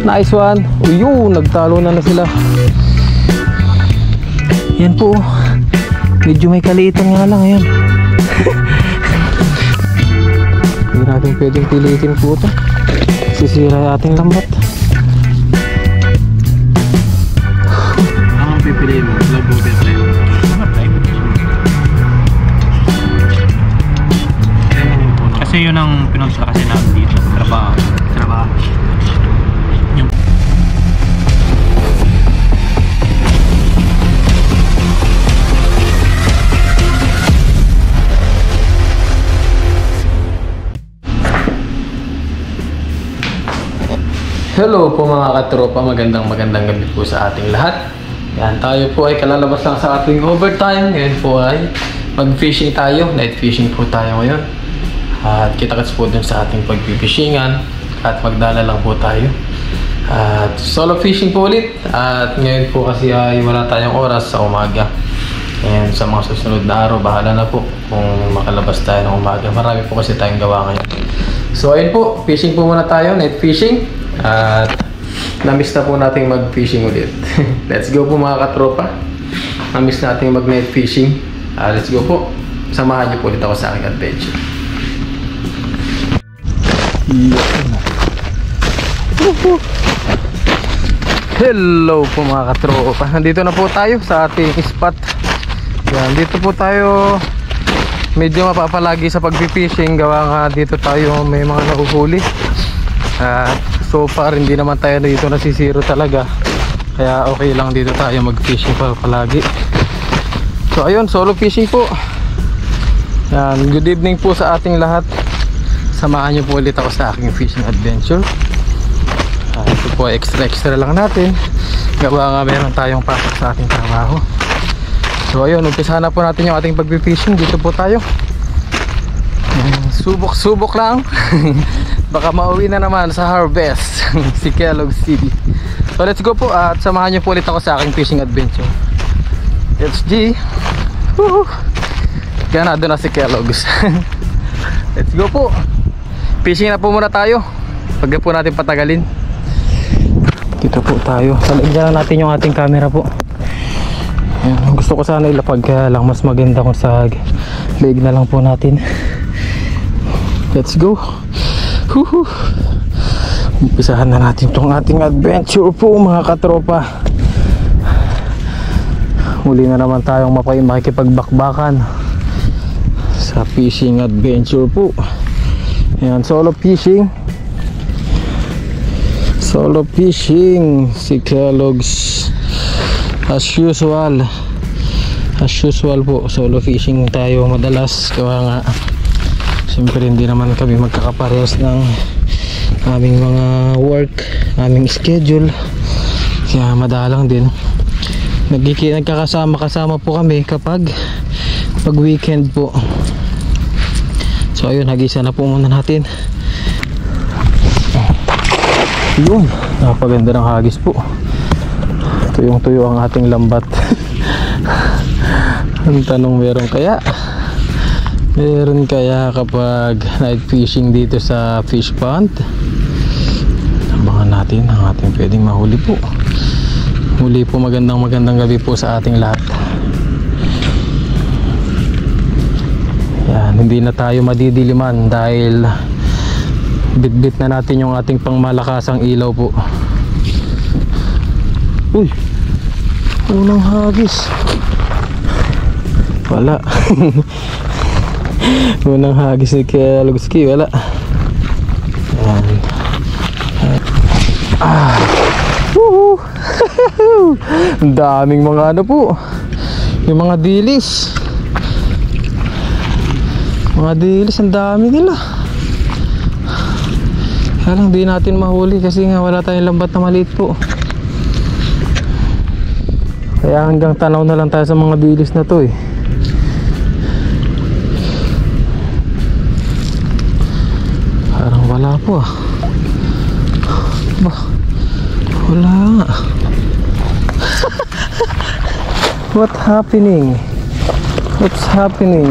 Nice one. Uyun, nagtalo na sila. Yan po. Medyo may kaliitan nga lang ngayon. Hindi natin pwedeng pilitin po ito. Sisira yung ating lambat. Ang pipiliin mo? Love mo pipiliin mo? Kasi yun ang pinunsla kasi namin dito. Trabaho. Yung Hello po mga katropa, magandang gabi po sa ating lahat. Yan, tayo po ay kalalabas lang sa ating overtime. Ngayon po ay mag-fishing tayo, night fishing po tayo ngayon. At kita-kits po dun sa ating pagpipishingan at magdala lang po tayo. At solo fishing po ulit. At ngayon po kasi ay wala tayong oras sa umaga. And sa mga susunod na araw, bahala na po kung makalabas tayo ng umaga. Marami po kasi tayong gawa ngayon. So ayun po, fishing po muna tayo, night fishing. At namiss na po natin mag-fishing ulit. Let's go po mga katropa. Namiss natin mag-night fishing. Let's go po. Samahan niyo po ulit ako sa aking adventure. Hello po mga katropa. Nandito na po tayo sa ating spot. Yan, dito po tayo medyo mapapalagi sa pag-fishing. Gawa nga dito tayo may mga nahuhuli. So far hindi naman tayo dito nasisiro talaga, kaya okay lang dito tayo mag-fishing pa palagi. So ayun, solo fishing po. Yan, good evening po sa ating lahat. Samahan niyo po ulit ako sa aking fishing adventure. Ito po extra lang natin, gawa nga meron tayong pasok sa ating trabaho. So ayun, umpisa na po natin yung ating pag-fishing. Dito po tayo. Subok lang. Baka mauwi na naman sa harvest si Kellogg City. So let's go po at samahan niyo po ulit ako sa aking fishing adventure. Let's G. Ganado na si Kellogg's. Let's go po. Fishing na po muna tayo. Huwag na po natin patagalin. Dito po tayo. Salagyan natin yung ating camera po. Ayan, gusto ko sana ilapag, kaya lang mas maganda kung sa leeg na lang po natin. Let's go. Umpisahan na natin itong ating adventure po mga katropa. Muli na naman tayong makikipagbakbakan sa fishing adventure po. Ayan, solo fishing si Kellogg's. As usual po, solo fishing tayo madalas. Kaya nga siyempre hindi naman kami magkakaparehas ng aming mga work, aming schedule, kaya madalang din nagkakasama po kami kapag weekend po. So ayun, hagisa na po muna natin. Yun, napaganda ng hagis po. Tuyong-tuyo ang ating lambat. Ang tanong, meron kaya kapag night fishing dito sa fish pond? Abangan natin ang ating pwedeng mahuli po. Muli po, magandang gabi po sa ating lahat. Yan, hindi na tayo madidiliman dahil bitbit na natin yung ating pangmalakasang ilaw po. Uy, unang hagis. Wala. Unang hagis ni Kellogg's, wala. Ayan. Ang daming mga ano po, yung mga dilis. Ang dami nila. Kaya lang di natin mahuli kasi nga wala tayong lambat na maliit po. Kaya hanggang tanaw na lang tayo sa mga dilis na to eh. Parang wala po ah. Wala nga. What's happening?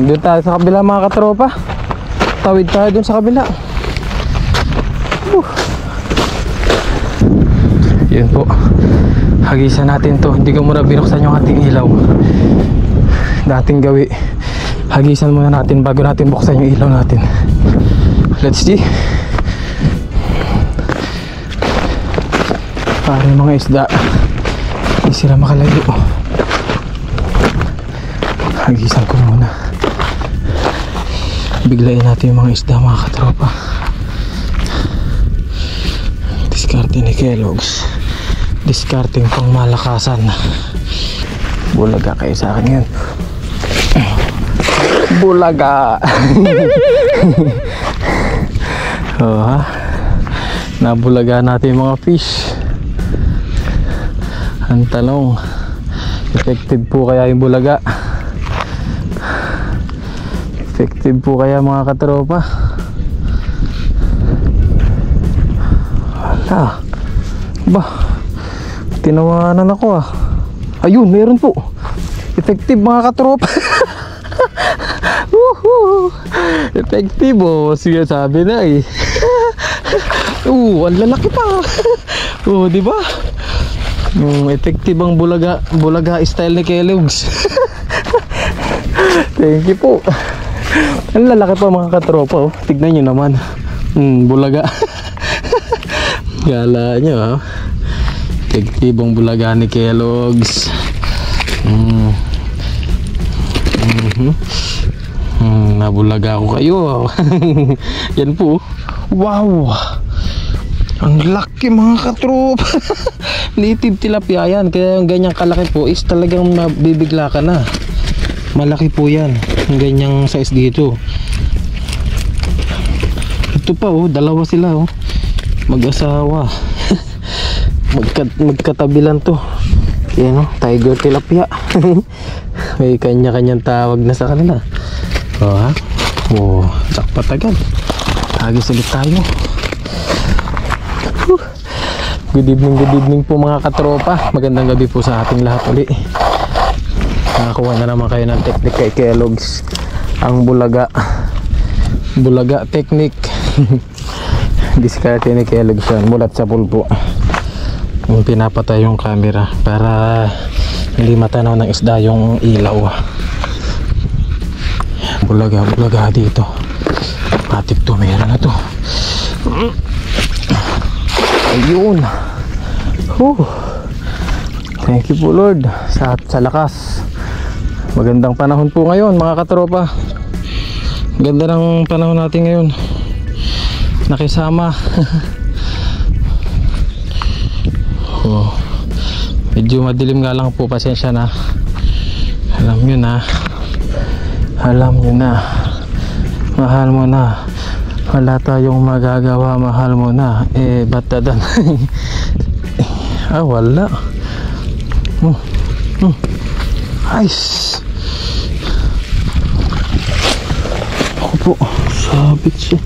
Doon tayo sa kabila mga katropa. Tawid tayo doon sa kabila. Yun po. Hagisan natin to. Hindi ko muna binuksan yung ating ilaw. Dating gawi. Hagisan muna natin bago natin buksan yung ilaw natin. Let's see. Para yung mga isda hindi sila makalayo. Hagisan ko muna. Biglayin natin yung mga isda, mga katropa. Diskarte ni Kellogg's. Diskarting pang malakasan. Bulaga kayo sa akin yan. Bulaga. Oh, ha? Nabulaga natin yung mga fish. Ang tanong, effective po kaya yung bulaga? Effective po kaya mga katropa? Wala. Ba, tinawanan ako ah. Ayun, meron po. Effective mga katropa. Effective oh. Sige, sabi na eh. Ang lalaki pa. Di ba? Effective ang bulaga style ni Kellogg's. Thank you po. Ang lalaki pa mga katropa oh. Tignan nyo naman. Bulaga. Gala nyo ha. Effective ang bulaga ni Kellogg's. Nabulaga ako kayo. Yan po. Wow, ang laki mga katropa. Native tilapia yan. Kaya yung ganyang kalaki po is talagang mabibigla ka na. Malaki po yan. Yung ganyang size dito. Ito pa oh, dalawa sila oh. Mag-asawa. Magkatabilan to. Yan oh, tiger tilapia. May kanya-kanyang tawag na sa kanila. Oh ha. Oh, sakpat agad. Hagis ulit tayo. Good evening po mga katropa. Magandang gabi po sa ating lahat uli. Nakakuha na naman kayo ng technique kay Kellogg's. Ang bulaga technique. Diskarte ni Kellogg's yan. Mulat sa pulpo. Yung pinapatay yung camera para hindi matanaw ng isda yung ilaw. Bulaga dito. Matik to, meron na to. Ayun. Thank you po Lord sa lakas. Magandang panahon po ngayon mga katropa. Ganda ng panahon natin ngayon. Nakisama. Medyo madilim nga lang po, pasensya na. Alam nyo na. Mahal mo na. Wala tayong magagawa, mahal mo na. Batadan. Wala. Ice. Ako po, sabit siya.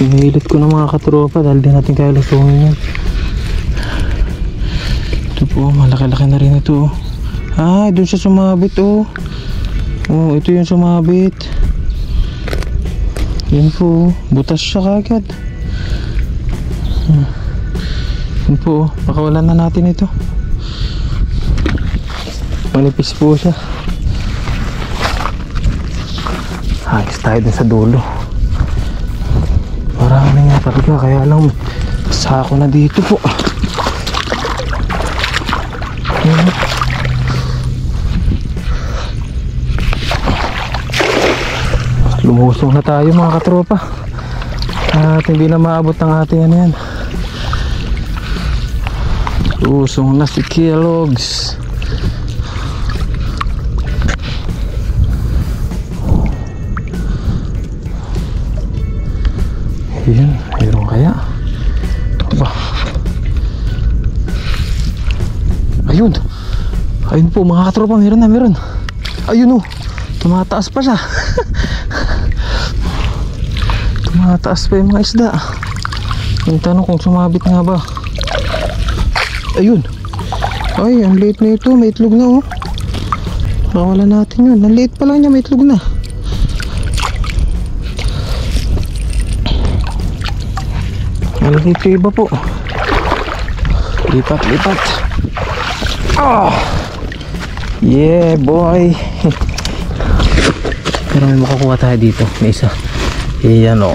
Pinilit ko na mga katropa dahil di natin kaya lusungin yan. Ito po, malaki-laki na rin ito. Doon siya sumabit oh. Ito yung sumabit. Yan po, butas siya kagad. Yan po, pakawalan na natin ito. Manipis po siya. Ayos tayo dun sa dulo. Marami nga talaga, kaya lang sako na dito po. Lumusong na tayo mga katropa. At hindi na maabot ng ating ano yan. Lumusong na si Kellogg's. Ayun, mayroon kaya? Aba. Ayun. Ayun po mga katropa, meron. Ayun oh. Tumataas pa siya. Tumataas pa yung mga isda. Yung tanong kung sumabit nga ba. Ayun. Ay, ang liit na ito. May itlog na oh. Pakawala natin yun. Ang liit pa lang niya, may itlog na. Ang liit yung iba po. Lipat, lipat. Oh! Yeah, boy. Pero may makakuha tayo dito. May isa. Ayan o.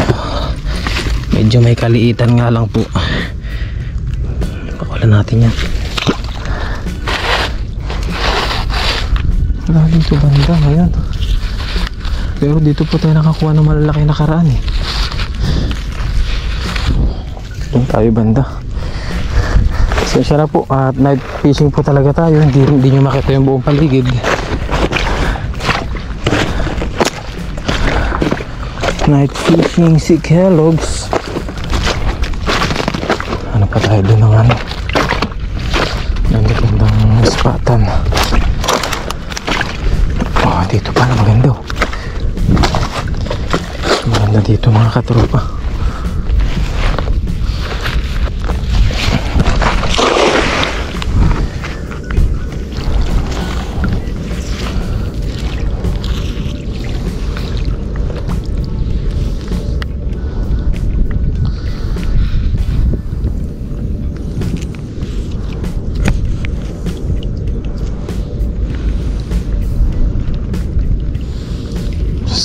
Medyo may kaliitan nga lang po. Pakulan natin yan. Wala dito banda ngayon. Pero dito po tayo nakakuha ng malalaki na karaan eh. Doon tayo banda. Sensya na po, at night fishing po talaga tayo. Hindi nyo makita yung buong paligid. Night fishing si Kellogg's. Ano pa tayo doon ng ano? Ganda-gandang spatan. Oh, dito pala maganda. Maganda dito mga katropa.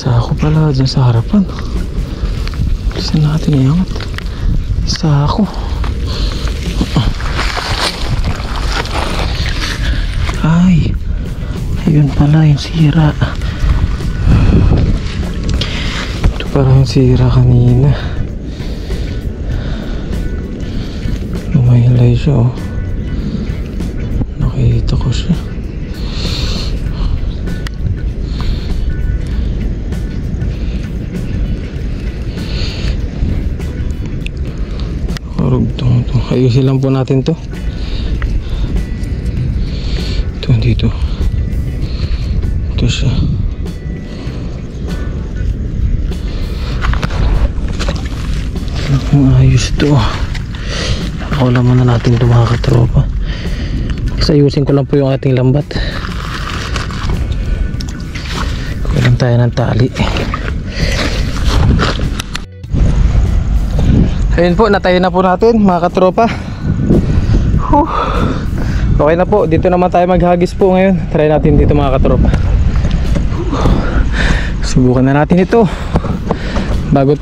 Sako pala dyan sa harapan. Saan natin iangat? Sako. Ay, ayun pala yung sira. Ito pala yung sira kanina. Lumahilay siya oh. Nakita ko siya. Ayusin lang po natin to. Ito dito. Ito siya. Ayos to. Ako lang muna natin ito mga katropa. Kasi ayusin ko lang po yung ating lambat. Kulang tayo ng tali. Ayun po, natayo na po natin mga katropa. Okay na po, dito naman tayo maghagis po ngayon. Try natin dito mga katropa. Subukan na natin ito bago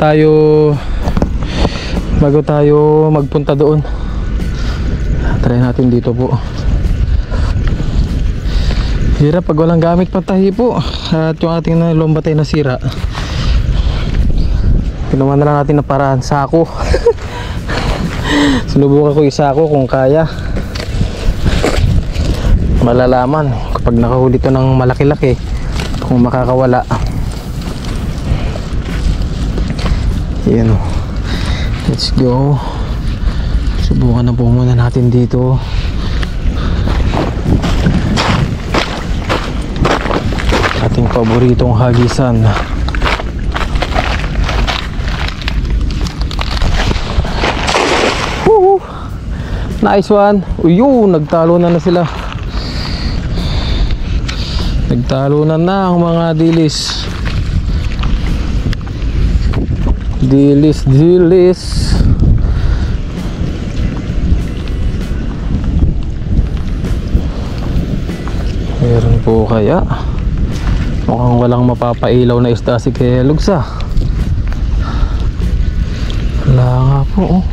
tayo magpunta doon. Try natin dito po. Hirap pag walang gamit patahi po. At yung ating lombat ay nasira. Ginawa na lang natin na paraan. Sako. Sinubukan ko yung sako kung kaya. Malalaman kapag nakahuli to ng malaki-laki kung makakawala. Yan o. Let's go. Subukan na po muna natin dito. Ating paboritong hagisan. Nice one. Uyun, nagtalo na sila. Nagtalo na ang mga dilis. Dilis. Meron po kaya? Mukhang walang mapapailaw na isda si Kellogg's ah. Wala nga po oh.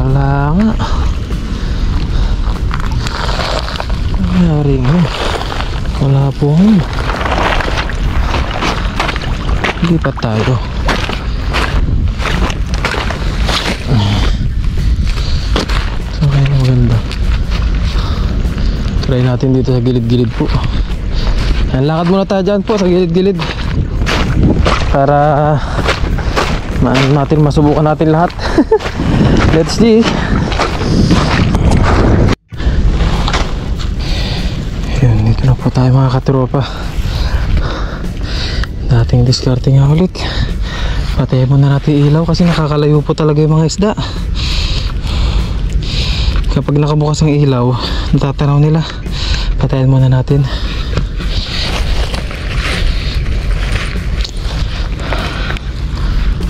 Wala nga. Nangyari nga. Wala po nga. Lipat tayo. Okay na maganda. Try natin dito sa gilid-gilid po. Yan, lakad muna tayo dyan po sa gilid-gilid. Para natin masubukan natin lahat. Let's see. Yun, dito na po tayo mga katropa. Dating discarding nga ulit. Patayin muna natin ilaw kasi nakakalayo po talaga yung mga isda. Kapag nakabukas ang ilaw, natatanaw nila. Patayin muna natin.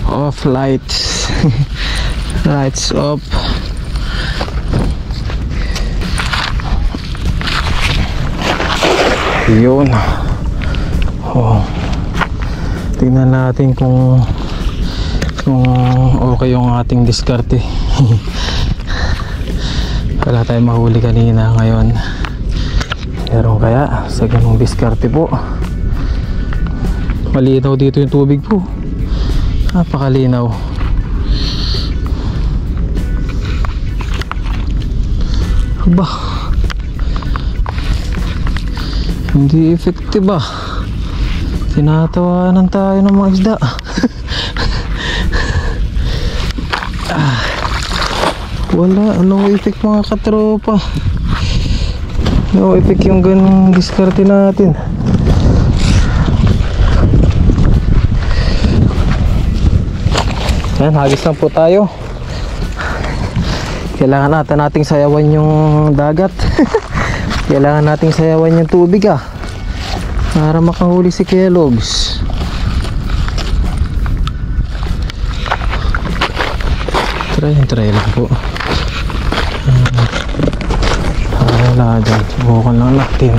Off lights. Lights off. Yun. Oh. Tingnan natin kung okay yung ating diskarte. Wala tayong mahuli kanina, ngayon meron kaya sa ganung diskarte po. Malinaw dito yung tubig po, napakalinaw. Ba, hindi effective ba? Tinatawanan tayo ng mga isda. Wala, no effect mga katropa. No effect yung ganung diskarte natin. Yan, hagis lang po tayo. Kailangan nating sayawan yung dagat. Kailangan nating sayawan yung tubig para makahuli si Kellogg's. Try lang po. Wala dyan, subukan lang natin.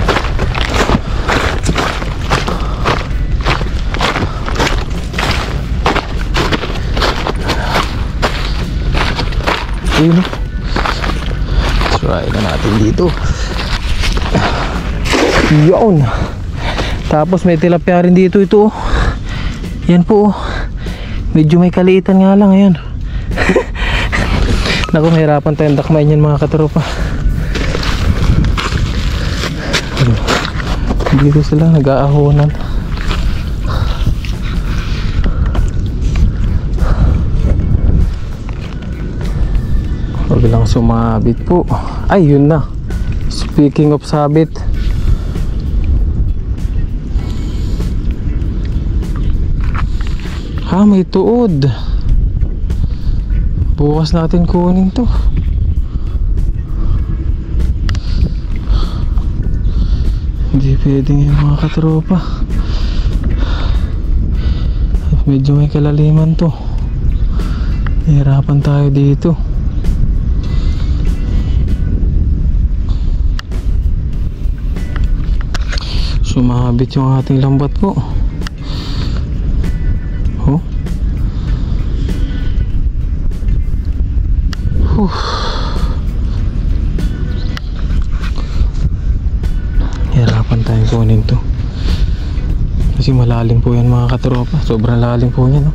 Try na natin dito. Yun. Tapos may tilapia rin dito ito. Yan po. Medyo may kaliitan nga lang ngayon. Naku, mahirapan tayong dakmain yan mga katropa. Dito sila nag-aahonan. Huwag lang sumabit po. Ay, yun na. Speaking of sabit, may tuod. Bukas natin kunin to. Hindi pwedeng yung mga katropa. At medyo may kalaliman to. Nahirapan tayo dito. Sumabit yung ating lambat po. Hirapan tayong kunin to kasi malalim po yan mga katropa. Sobrang lalim po yan, no?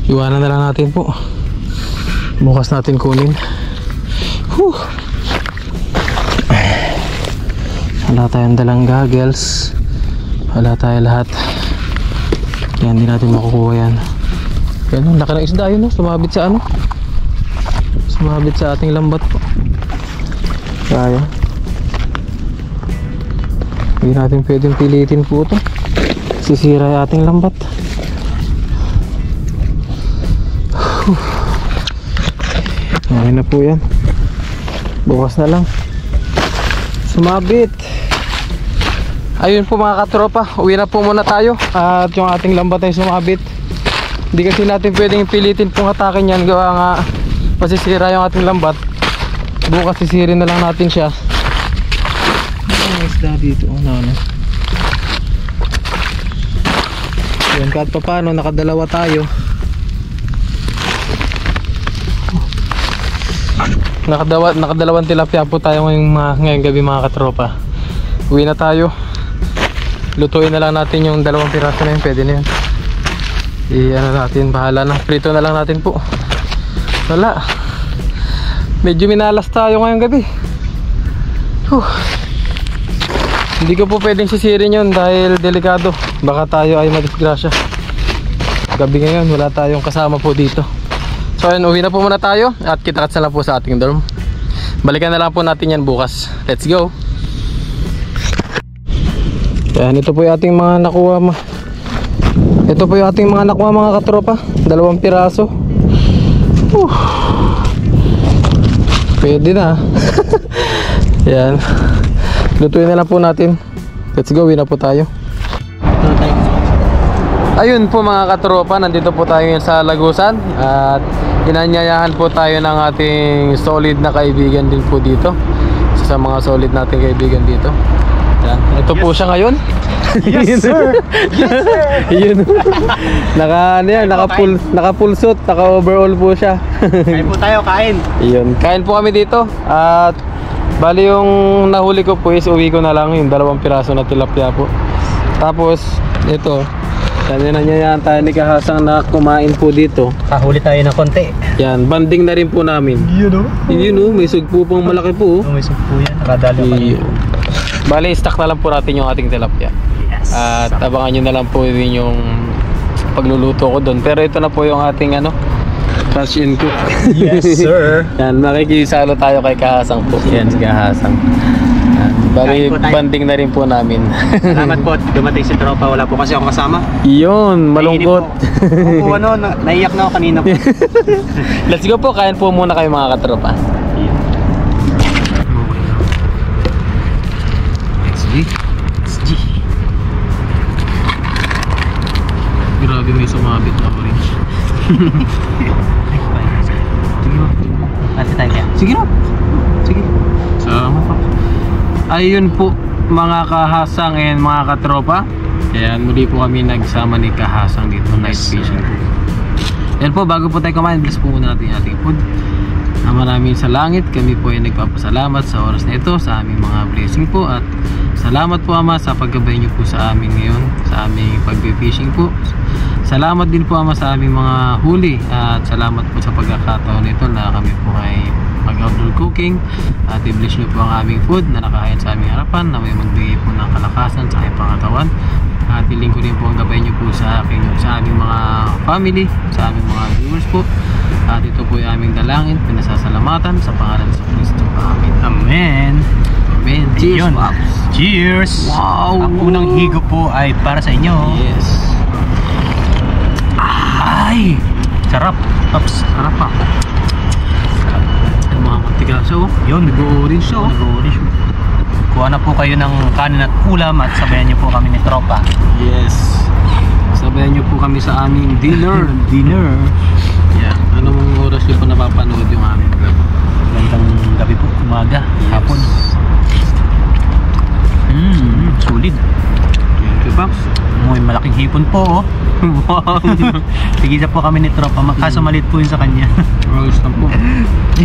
Iwanan na lang natin po. Bukas natin kunin. Wala tayong dalang goggles, wala tayo lahat. Kaya hindi natin makukuha yan. Yan, laki ng isda yun, no? Sumabit sa ano? Sumabit sa ating lambat po. Kaya hindi natin pwedeng pilitin po ito. Sisira yung ating lambat. Okay na po yan. Bukas na lang. Sumabit. Ayun po mga katropa, uwi na po muna tayo. At yung ating lambat ay sumabit. Hindi kasi natin pwedeng pilitin pong hatakin yan, gawa nga masisira yung ating lambat. Bukas sisirin na lang natin siya. May isda dito. Yan, kahit pa paano nakadalawa tayo. Nakadalawang tilapia po tayo ngayong gabi mga katropa. Uwi na tayo. Lutuin na lang natin yung 2 piraso na yun, pwede na yun. Ano natin, bahala na. Prito na lang natin po. Wala. Medyo minalas tayo ngayong gabi. Hindi ko po pwedeng sisirin yun dahil delikado. Baka tayo ay madisgrasya. Gabi ngayon, wala tayong kasama po dito. So ayun, uwi na po muna tayo. At kita-kits na lang po sa ating dorm. Balikan na lang po natin yan bukas. Let's go. Yan, ito po yung ating mga nakuha. Ito po yung ating mga nakuha mga katropa. 2 piraso. Pwede na. Yan. Lutuin na lang po natin. Let's go, uwi na po tayo. Ayun po mga katropa, nandito po tayo ngayon sa Lagusan. At inanyayahan po tayo ng ating solid na kaibigan din po dito. isa sa mga solid nating kaibigan dito. Yan. Ito po siya ngayon. Yes, sir! Yes, sir! Yun. Naka full suit, naka overall po siya. Kain po tayo, kain! Yun. Kain po kami dito. At bali yung nahuli ko po is uwi ko na lang yung 2 piraso na tilapia po. Tapos ito, nanyayan tayo ni Kahasang na kumain po dito. Kahuli tayo ng konti. Yan, banding na rin po namin. Yun o? Yun o, may sugpo pong malaki po. May sugpo yan, nakadali pa rin. Bali, stock na lang po natin yung ating tilapia. Yes. At abangan nyo na lang po din yung pagluluto ko doon. Pero ito na po yung ating crush and cook. Yes, sir! Yan, makikisalo tayo kay Kahasang po. Yan, si Kahasang. Bali, banding na rin po namin. Salamat po, dumating si tropa. Wala po kasi ako kasama. Yun, malungkot. Oo, naiyak na ako kanina po. Let's go po, kain po muna kayo mga katropa. Let's G. Grabe, may sumabit na orange. Kasi tayo kaya. Sige na. Sige. Sama pa. Ayun po mga Kahasang and mga katropa. Ayan, muli po kami nagsama ni Kahasang dito, night fishing po. Yan po, bago po tayo kumain, bless po muna natin yung ating food. Ama namin sa langit, kami po ay nagpapasalamat sa oras na ito, sa aming mga blessing po. At salamat po Ama sa paggabay niyo po sa amin ngayon, sa aming pag-fishing po. Salamat din po Ama sa aming mga huli. At salamat po sa pagkakataon nito na kami po ay mag-outdoor cooking. At i-bless niyo po ang aming food na nakahain sa aming harapan, na may magbigay po ng kalakasan sa aming pangatawan. At hiling ko din po ang gabay niyo po sa aming mga family, sa aming mga viewers po. At ito po yung aming dalangin, pinasasalamatan sa pangalan sa Kristo. Amen. Amen. Amen. Cheers, Ayun. Pops. Cheers! Wow! Ang unang higo po ay para sa inyo. Yes. Ay! Sarap! Pops, sarap pa. Ang mga matigaso. Yun, Nag-orange siya. nag-orange. Kuha na po kayo ng kanin at ulam at sabayan niyo po kami ni tropa. Yes. Sabayan niyo po kami sa aming dinner. Dinner. Yeah. Anong oras niyo po napapanood yung aming vlog? Gandang gabi po, umaga, hapon. Solid. Thank you, Pops. May malaking hipon po, oh. Wow. Tigisa po kami ni tropa, kaso maliit po yun sa kanya. Rose na po.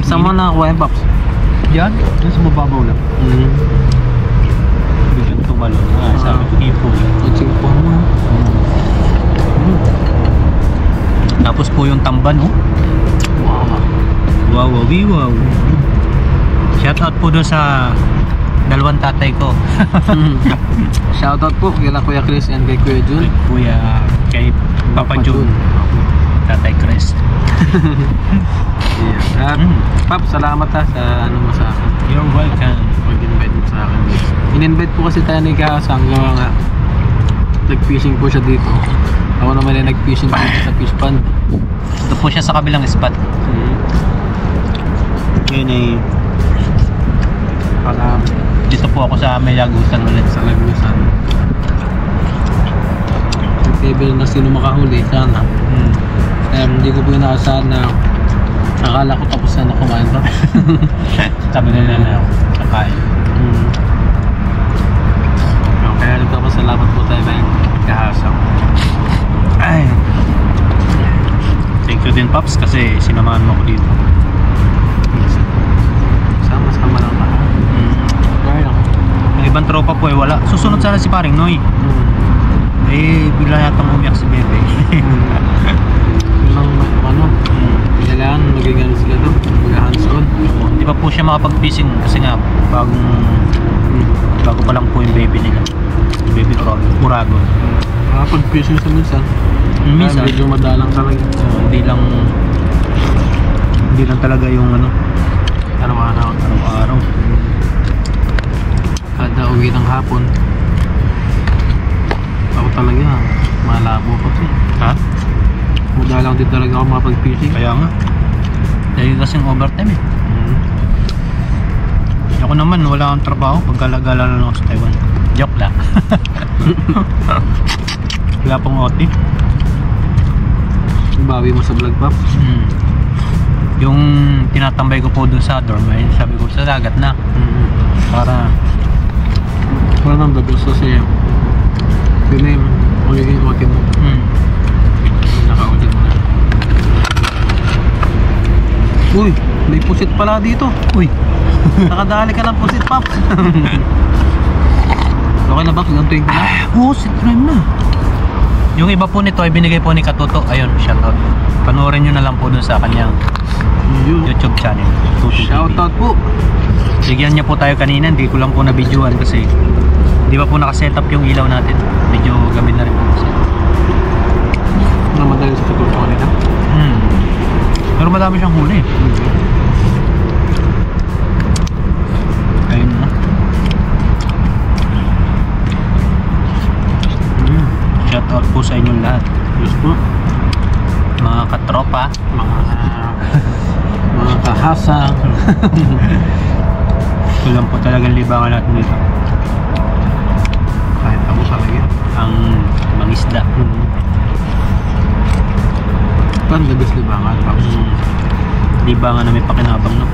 Saan mo nakakuha yung Pops? Yan, dun sa mababaw lang. Biglang tumalo. Sabi ko, hipon. Kutsing po mo. Tapos po yung tamban, oh. Wow. Wow. Shout out po doon sa dalawang tatay ko. Shoutout po kila Kuya Chris and kay Kuya Jun. Kay Papa Jun. Tatay Chris. Yeah. At Pap, salamat sa mo sa akin. You're welcome. Pag-invite mo sa akin. In-invite po kasi tayo ni Kahasang nga nag-fishing po siya dito. Ako naman ay nag-fishing dito sa fish pond. Ito po siya sa kabilang spot. Yun ay dito po ako sa may lagusan ulit. Sa lagusan. Table na sino makahuli sana. Hindi ko po inaasahan na akala ko tapos na kumain pa. Sabi nila na kakain. Kaya nagpapasalamat po tayo kay Kahasang. Ay. Thank you din Pops kasi sinamahan mo ko dito. Sama-sama lang tayo. Yung ibang tropa po ay wala. Susunod sana si Paring Noy. Eh bigla yata umiyak si Bebe. Kailangan maging ano sila doon, mag-hands on. Di pa po siya makapag-fishing kasi nga bago pa lang po yung baby nila. Baby Uragon. Makapag-fishing sa minsan. Minsan medyo madalang talaga. Hindi lang talaga yung araw-araw. Kada uwi ng hapon ako talaga malabo pa siya. Ha? Madalang din talaga ako makapag-fishing. Kaya nga dahil kasing overtime eh. Ako naman wala akong trabaho paggalagala lang ako sa Taiwan. Joke lang. Wala pang OT. Bawi mo sa vlog, Pops. Yung tinatambay ko po dun sa dorm ay sabi ko sa dagat na. Para Wala nang dabos kasi yun na yung magiging outing mo. Naka-outing mo na. Uy! May pusit pala dito. uy, Nakadali ka ng pusit, Pops. Okay na, Pops? Gantuin ko na. oh, sit prime na. Yung iba po nito ay binigay po ni Katuto. Ayun, shoutout. Panoorin nyo na lang po dun sa kanyang YouTube channel. Tuto TV. Shoutout po. Bigyan niya po tayo kanina, hindi ko lang po na-videoan kasi hindi pa po nakasetup yung ilaw natin. Medyo gabi na rin po kasi. Namadali sa Katuto kanina. Pero madami siyang huli. Ayun na. Shoutout po sa inyong lahat. Yes po. Mga katropa. Mga kahasa. Ito lang po talagang libangan natin dito. Kahit ako talaga. Ang mangisda. Paano labis libangan, Pops? Libangan na may pakinabang, no?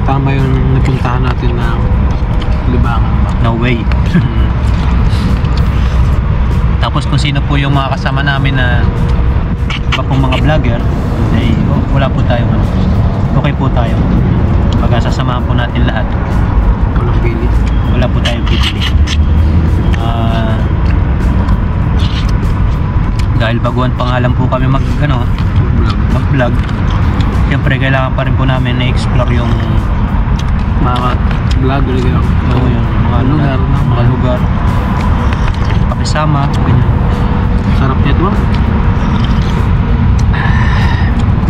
Tama yung napuntahan natin na libangan, Pops. No way. Tapos kung sino po yung mga kasama namin na iba pong mga vlogger, ay wala po tayong ano. Okay po tayo. Pag sasamahan po natin lahat, Walang pili. wala po tayong pipili. Dahil baguhan pa nga lang po kami mag-vlog, siyempre kailangan pa rin po namin na-explore yung Mga vlog ulit yun. yung mga lugar kabisama, ganyan. Sarap nito, ba?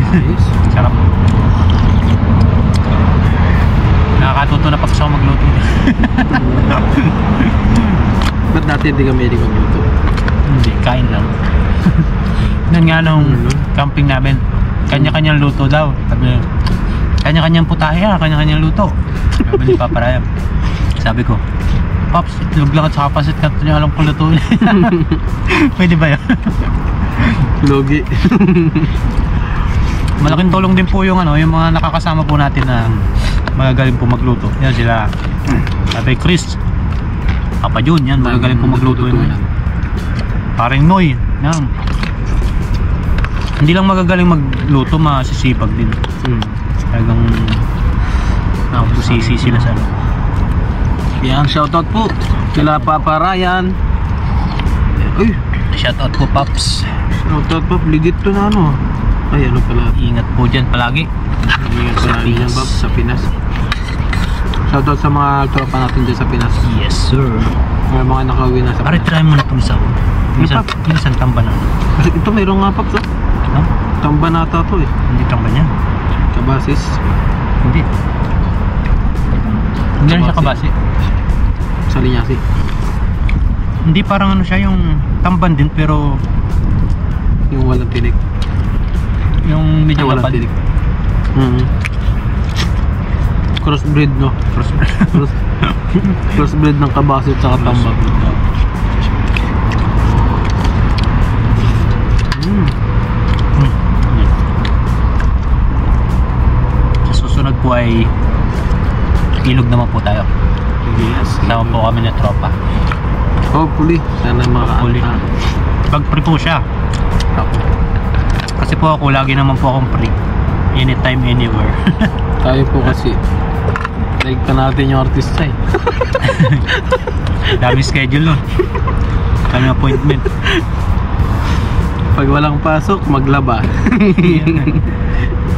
Nice. Sarap. Nakakatuto na pag-isa magluto. Ba't dati hindi kami hindi magluto? Hindi, kain lang. Noon nga nung camping namin, kanya-kanyang luto daw. Sabi, kanya-kanyang putahe, kanya-kanyang luto. Sabi ni Papa Rayam. Sabi ko, Pops, itlog lang at saka pasit ka, ito niya alam kong lutuin. Pwede ba yun? Logi. Malaking tulong din po yung yung mga nakakasama po natin na magagaling po magluto. Yan sila. Sabi Chris, Papa Jun, yan magagaling po magluto yun. Paring Noy, yan. Hindi lang magagaling magluto, masisipag din. Talagang nakapusisi sila sa Yan, shoutout po kila Papa Ryan. Uy, shoutout po, Pops. shoutout po, ligit to na ano. Ay, ano pala? Ingat po dyan palagi. Ingat pala dyan, Bob, sa Pinas. Shoutout sa mga tropa natin dyan sa Pinas. Yes, sir. May mga nakauwi na sa Pare, Pinas. try mo na itong isa. Minsan tamba na. Kasi ito mayroong nga, Pops, oh. No? Tamba nata to eh. Hindi tamba niya. Kabasis. Hindi. Hindi rin siya kabasi. Sa linyasi. Hindi, parang ano siya, yung tamban din pero Yung walang tinik. yung medyo Walang lapad. tinik. Crossbreed, no? Crossbreed ng kabasit sa katambak. Sa susunod po ay ilog naman po tayo. Yes. Kasama po kami ng tropa. Hopefully. Sana Hopefully. Pag-free po siya. Ako. Kasi po ako, lagi naman po akong free. Anytime, anywhere. Tayo po kasi like pa natin yung artista eh. Dami schedule nun. Dami appointment. Pag walang pasok, maglaba.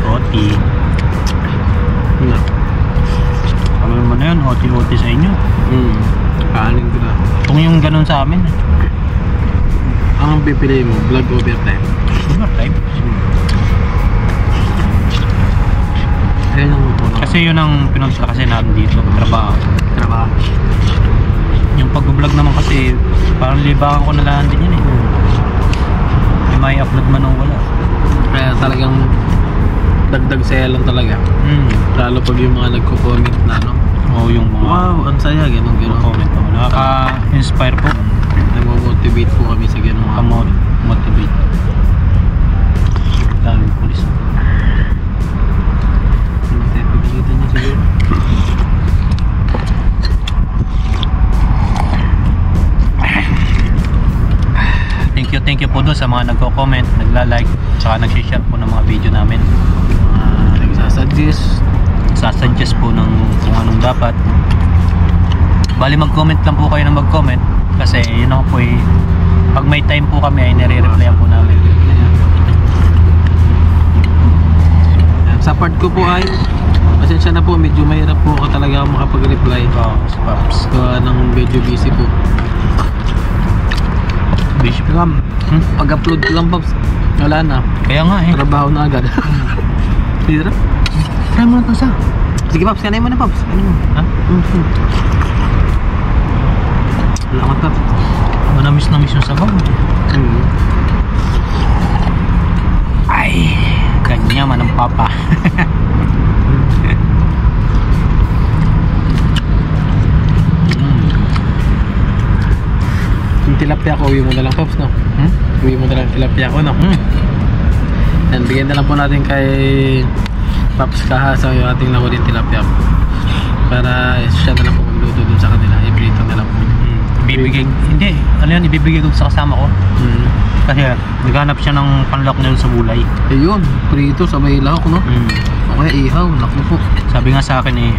OT. No. Ano naman na yun, OT sa inyo. Kaanin ko na. Kung yung ganun sa amin, Ang pipili mo, vlog overtime. overtime. Ayun ang unang Kasi yun ang pinunta kasi natin dito, trabaho. trabaho. Yung pag-vlog naman kasi, parang libangan ko na lang din yun eh. May upload man o wala. Kaya talagang dagdag saya lang talaga. Lalo pag yung mga nagko-comment na ano. O yung mga Wow, ang saya, ganun. comment po. Nakaka-inspire po. Nag-motivate po kami sa ganun mga Motivate. Daming pulis. Hindi tayo pagkikita niya siguro. mga nagko-comment, nagla-like, tsaka nag-share po ng mga video namin. Suggest po ng kung anong dapat. Bali mag-comment lang po kayo ng mag-comment kasi yun ako po eh, pag may time po kami ay nire-replyan po namin. Sa part ko po ay pasensya na po, medyo mahirap po ako talaga makapag-reply. Si Pops. Ng medyo busy po. Busy po lang. Pag-upload ko lang, Pops, wala na. Kaya nga eh. Trabaho na agad. Hirap. Try mo na ito sa. Sige, Pops, kanay mo na, Pops. Ha? Salamat, Pops. Na miss yung sabaw. Ay, kanya man ang papa. Yung tilapia ko, uwi mo na lang, Pops, no? Uwi mo na lang tilapia ko, no? And bigyan na lang po natin kay Pops Kahasa yung ating nakuling tilapia ko. Para siya na lang po magluto dun sa kanila. I-prito na lang po. Ibibigay, hindi. Ano yan, ibibigay ko sa kasama ko. Kasi naghanap siya ng panlak niya sa gulay. Ayun, prito sa may lahok, no? O kaya ihaw, naku po. Sabi nga sa akin eh,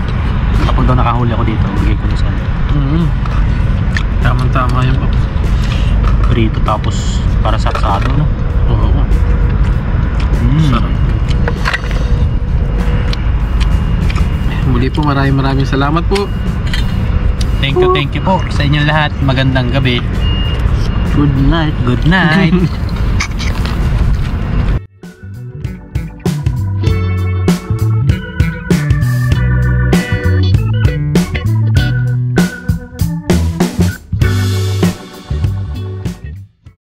kapag daw nakahuli ako dito, bigay ko na sa Tama-tama yun, Pops. Prito tapos para saksado, no? Oo. Sarap. Muli po, maraming salamat po. Thank you po sa inyong lahat. Magandang gabi. Good night. Good night.